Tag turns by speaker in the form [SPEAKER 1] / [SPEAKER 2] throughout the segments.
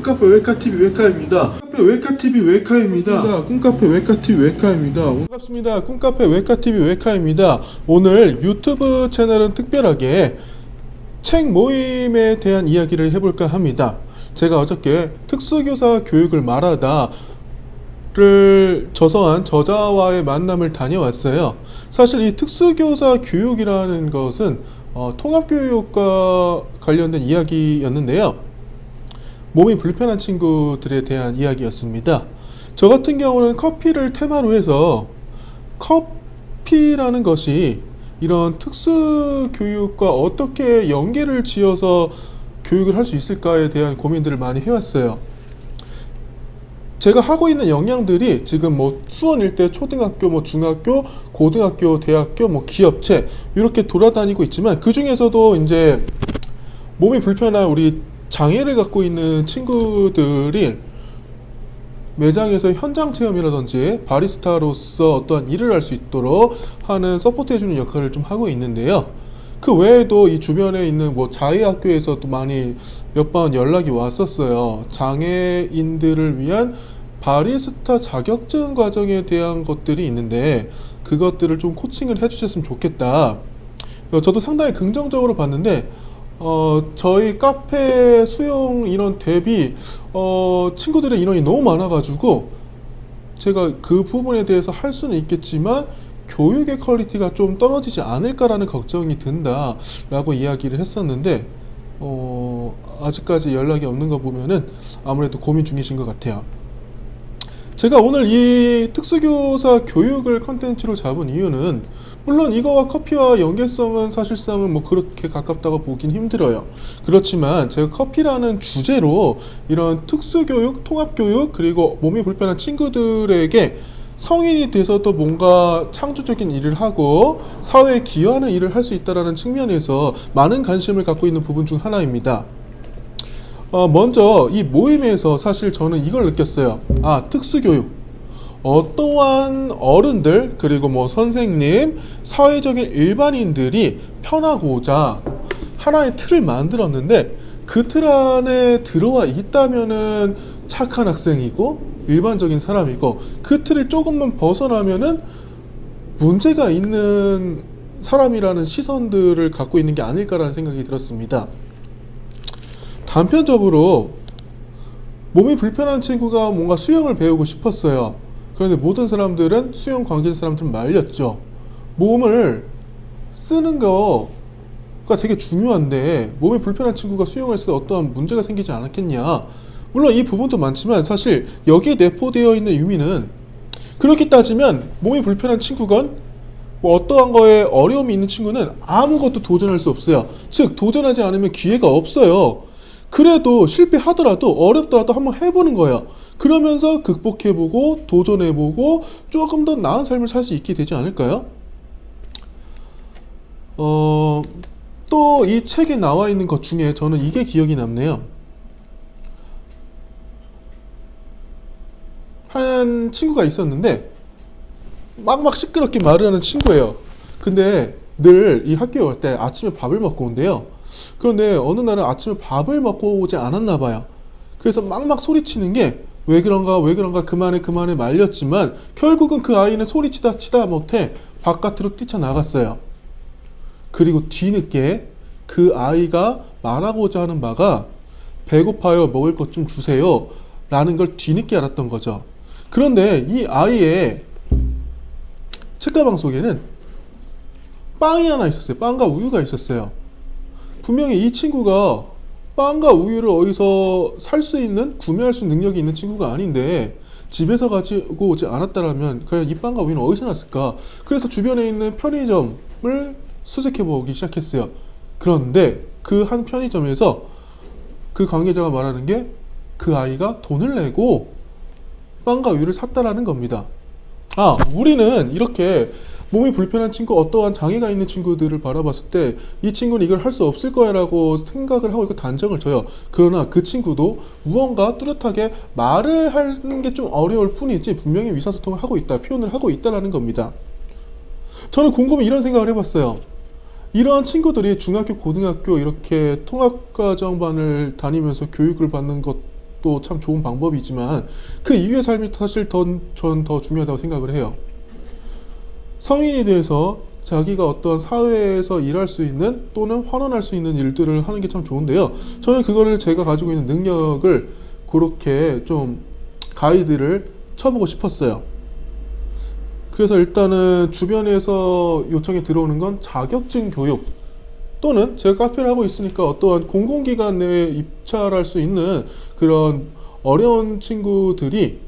[SPEAKER 1] 꿈카페 웨카TV 웨카입니다. 꿈카페 웨카TV 웨카입니다. 꿈카페 웨카TV 웨카입니다. 반갑습니다. 꿈카페 웨카TV 웨카입니다. 오늘 유튜브 채널은 특별하게 책 모임에 대한 이야기를 해볼까 합니다. 제가 어저께 특수교사 교육을 말하다 를 저서한 저자와의 만남을 다녀왔어요. 사실 이 특수교사 교육이라는 것은 통합교육과 관련된 이야기였는데요. 몸이 불편한 친구들에 대한 이야기였습니다. 저 같은 경우는 커피를 테마로 해서 커피라는 것이 이런 특수교육과 어떻게 연계를 지어서 교육을 할 수 있을까에 대한 고민들을 많이 해왔어요. 제가 하고 있는 역량들이 지금 수원 일대 초등학교, 중학교, 고등학교, 대학교, 기업체 이렇게 돌아다니고 있지만 그 중에서도 이제 몸이 불편한 우리 장애를 갖고 있는 친구들이 매장에서 현장 체험이라든지 바리스타로서 어떠한 일을 할 수 있도록 하는 서포트해주는 역할을 좀 하고 있는데요. 그 외에도 이 주변에 있는 자의학교에서도 많이 몇 번 연락이 왔었어요. 장애인들을 위한 바리스타 자격증 과정에 대한 것들이 있는데 그것들을 좀 코칭을 해주셨으면 좋겠다. 저도 상당히 긍정적으로 봤는데 저희 카페 수용 인원 대비 친구들의 인원이 너무 많아가지고 제가 그 부분에 대해서 할 수는 있겠지만 교육의 퀄리티가 좀 떨어지지 않을까라는 걱정이 든다라고 이야기를 했었는데 아직까지 연락이 없는 거 보면은 아무래도 고민 중이신 것 같아요. 제가 오늘 이 특수교사 교육을 컨텐츠로 잡은 이유는 물론 이거와 커피와 연계성은 사실상은 그렇게 가깝다고 보긴 힘들어요. 그렇지만 제가 커피라는 주제로 이런 특수교육, 통합교육 그리고 몸이 불편한 친구들에게 성인이 돼서도 뭔가 창조적인 일을 하고 사회에 기여하는 일을 할 수 있다는 측면에서 많은 관심을 갖고 있는 부분 중 하나입니다. 먼저 이 모임에서 사실 저는 이걸 느꼈어요. 특수교육. 어떠한 어른들 그리고 선생님, 사회적인 일반인들이 편하고자 하나의 틀을 만들었는데 그 틀 안에 들어와 있다면은 착한 학생이고 일반적인 사람이고 그 틀을 조금만 벗어나면은 문제가 있는 사람이라는 시선들을 갖고 있는 게 아닐까라는 생각이 들었습니다. 단편적으로 몸이 불편한 친구가 뭔가 수영을 배우고 싶었어요. 그런데 모든 사람들은 수영 관계자 사람들은 말렸죠. 몸을 쓰는 거가 되게 중요한데 몸이 불편한 친구가 수영을 했을 때 어떠한 문제가 생기지 않았겠냐. 물론 이 부분도 많지만 사실 여기에 내포되어 있는 의미는 그렇게 따지면 몸이 불편한 친구건 어떠한 거에 어려움이 있는 친구는 아무것도 도전할 수 없어요. 즉 도전하지 않으면 기회가 없어요. 그래도 실패하더라도 어렵더라도 한번 해보는 거예요. 그러면서 극복해보고 도전해보고 조금 더 나은 삶을 살 수 있게 되지 않을까요? 또 이 책에 나와 있는 것 중에 저는 이게 기억이 남네요. 한 친구가 있었는데 막 시끄럽게 말을 하는 친구예요. 근데 늘 이 학교에 올 때 아침에 밥을 먹고 온대요. 그런데 어느 날은 아침에 밥을 먹고 오지 않았나 봐요. 그래서 막 소리치는 게 왜 그런가 그만해 말렸지만 결국은 그 아이는 소리치다 못해 바깥으로 뛰쳐나갔어요. 그리고 뒤늦게 그 아이가 말하고자 하는 바가 배고파요, 먹을 것 좀 주세요 라는 걸 뒤늦게 알았던 거죠. 그런데 이 아이의 책가방 속에는 빵이 하나 있었어요. 빵과 우유가 있었어요. 분명히 이 친구가 빵과 우유를 어디서 살 수 있는, 구매할 수 있는 능력이 있는 친구가 아닌데 집에서 가지고 오지 않았다면 과연 이 빵과 우유는 어디서 났을까? 그래서 주변에 있는 편의점을 수색해 보기 시작했어요. 그런데 그 한 편의점에서 그 관계자가 말하는 게 그 아이가 돈을 내고 빵과 우유를 샀다라는 겁니다. 우리는 이렇게 몸이 불편한 친구, 어떠한 장애가 있는 친구들을 바라봤을 때 이 친구는 이걸 할 수 없을 거야 라고 생각을 하고 있고 단정을 져요. 그러나 그 친구도 무언가 뚜렷하게 말을 하는 게 좀 어려울 뿐이지 분명히 의사소통을 하고 있다, 표현을 하고 있다라는 겁니다. 저는 곰곰이 이런 생각을 해봤어요. 이러한 친구들이 중학교, 고등학교 이렇게 통합과정반을 다니면서 교육을 받는 것도 것도 참 좋은 방법이지만 그 이후의 삶이 사실 전 더 중요하다고 생각을 해요. 성인이 돼서 자기가 어떤 사회에서 일할 수 있는 또는 환원할 수 있는 일들을 하는 게 참 좋은데요. 저는 그거를 제가 가지고 있는 능력을 그렇게 좀 가이드를 쳐보고 싶었어요. 그래서 일단은 주변에서 요청이 들어오는 건 자격증 교육 또는 제가 카페를 하고 있으니까 어떠한 공공기관 내에 입찰할 수 있는 그런 어려운 친구들이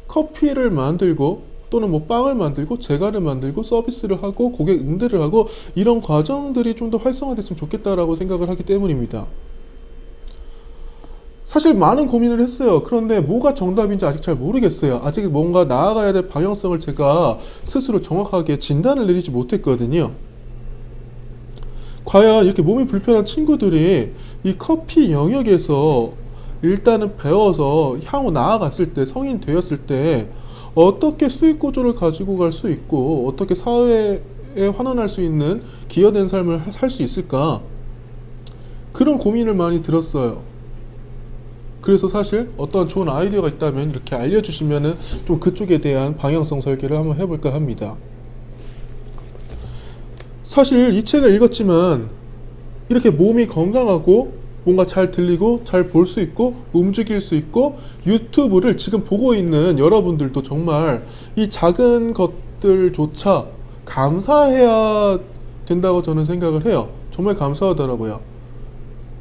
[SPEAKER 1] 커피를 만들고 또는 뭐 빵을 만들고 제과를 만들고 서비스를 하고 고객 응대를 하고 이런 과정들이 좀 더 활성화됐으면 좋겠다라고 생각을 하기 때문입니다. 사실 많은 고민을 했어요. 그런데 뭐가 정답인지 아직 잘 모르겠어요. 아직 뭔가 나아가야 될 방향성을 제가 스스로 정확하게 진단을 내리지 못했거든요. 과연 이렇게 몸이 불편한 친구들이 이 커피 영역에서 일단은 배워서 향후 나아갔을 때, 성인 되었을 때 어떻게 수익 구조를 가지고 갈 수 있고 어떻게 사회에 환원할 수 있는 기여된 삶을 살 수 있을까? 그런 고민을 많이 들었어요. 그래서 사실 어떤 좋은 아이디어가 있다면 이렇게 알려주시면은 좀 그쪽에 대한 방향성 설계를 한번 해볼까 합니다. 사실 이 책을 읽었지만 이렇게 몸이 건강하고 뭔가 잘 들리고 잘 볼 수 있고 움직일 수 있고 유튜브를 지금 보고 있는 여러분들도 정말 이 작은 것들조차 감사해야 된다고 저는 생각을 해요. 정말 감사하더라고요.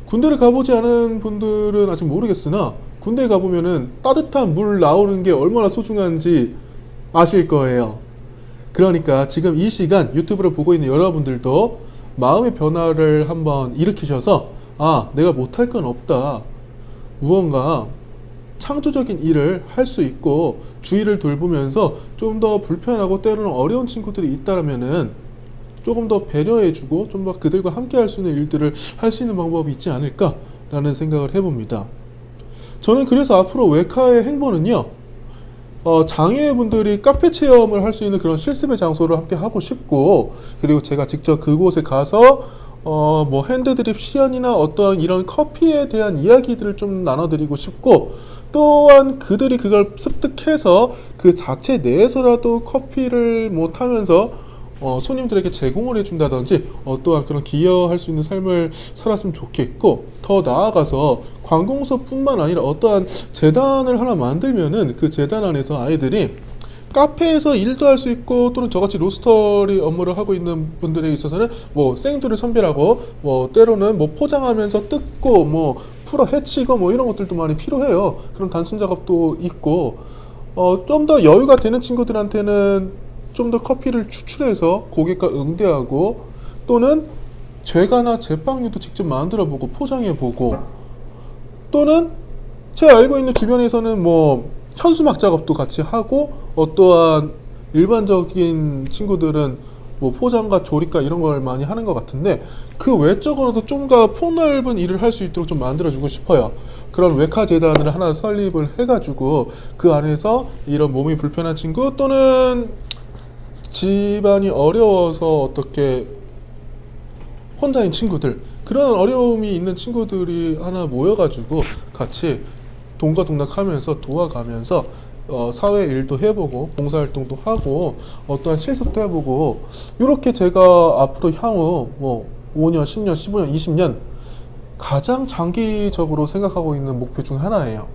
[SPEAKER 1] 군대를 가보지 않은 분들은 아직 모르겠으나 군대에 가보면은 따뜻한 물 나오는 게 얼마나 소중한지 아실 거예요. 그러니까 지금 이 시간 유튜브를 보고 있는 여러분들도 마음의 변화를 한번 일으키셔서 내가 못할 건 없다. 무언가 창조적인 일을 할 수 있고 주위를 돌보면서 좀 더 불편하고 때로는 어려운 친구들이 있다면은 조금 더 배려해주고 좀 더 그들과 함께 할 수 있는 일들을 할 수 있는 방법이 있지 않을까라는 생각을 해봅니다. 저는 그래서 앞으로 웨카의 행보는요, 장애분들이 카페 체험을 할 수 있는 그런 실습의 장소를 함께 하고 싶고, 그리고 제가 직접 그곳에 가서 뭐 핸드드립 시연이나 어떤 이런 커피에 대한 이야기들을 좀 나눠드리고 싶고, 또한 그들이 그걸 습득해서 그 자체 내에서라도 커피를 뭐 타면서 손님들에게 제공을 해준다든지 어떠한 그런 기여할 수 있는 삶을 살았으면 좋겠고, 더 나아가서 관공서뿐만 아니라 어떠한 재단을 하나 만들면은 그 재단 안에서 아이들이 카페에서 일도 할 수 있고 또는 저같이 로스터리 업무를 하고 있는 분들에 있어서는 뭐 생두를 선별하고 뭐 때로는 뭐 포장하면서 뜯고 뭐 풀어 헤치고 뭐 이런 것들도 많이 필요해요. 그런 단순 작업도 있고 좀 더 여유가 되는 친구들한테는 좀 더 커피를 추출해서 고객과 응대하고 또는 제과나 제빵류도 직접 만들어보고 포장해보고 또는 제가 알고 있는 주변에서는 뭐 현수막 작업도 같이 하고 어떠한 일반적인 친구들은 뭐 포장과 조리과 이런 걸 많이 하는 것 같은데 그 외적으로도 좀 더 폭넓은 일을 할 수 있도록 좀 만들어주고 싶어요. 그런 웨카 재단을 하나 설립을 해가지고 그 안에서 이런 몸이 불편한 친구 또는 집안이 어려워서 어떻게 혼자인 친구들 그런 어려움이 있는 친구들이 하나 모여가지고 같이 동거동락하면서 도와가면서 사회 일도 해보고 봉사활동도 하고 어떠한 실습도 해보고 이렇게 제가 앞으로 향후 뭐 5년, 10년, 15년, 20년 가장 장기적으로 생각하고 있는 목표 중 하나예요.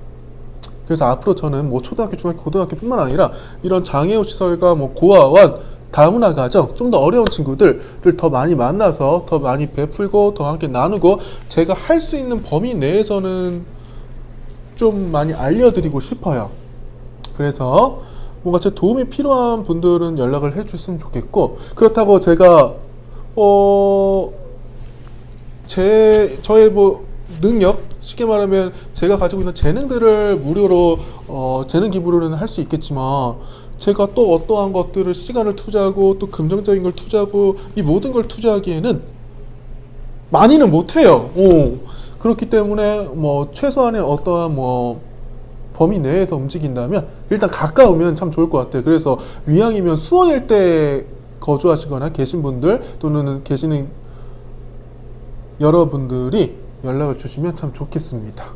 [SPEAKER 1] 그래서 앞으로 저는 뭐 초등학교, 중학교, 고등학교뿐만 아니라 이런 장애우 시설과 뭐 고아원, 다문화 가정, 좀 더 어려운 친구들을 더 많이 만나서 더 많이 베풀고 더 함께 나누고 제가 할 수 있는 범위 내에서는 좀 많이 알려드리고 싶어요. 그래서 뭔가 제 도움이 필요한 분들은 연락을 해주셨으면 좋겠고 그렇다고 제가 저의 뭐 능력, 쉽게 말하면 제가 가지고 있는 재능들을 무료로 재능 기부로는 할 수 있겠지만 제가 또 어떠한 것들을 시간을 투자하고 또 금전적인 걸 투자하고 이 모든 걸 투자하기에는 많이는 못해요. 그렇기 때문에 뭐 최소한의 어떠한 뭐 범위 내에서 움직인다면 일단 가까우면 참 좋을 것 같아요. 그래서 위양이면 수원 일대 거주하시거나 계신 분들 또는 계시는 여러분들이 연락을 주시면 참 좋겠습니다.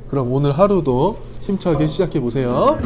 [SPEAKER 1] 그럼 오늘 하루도 힘차게 시작해 보세요.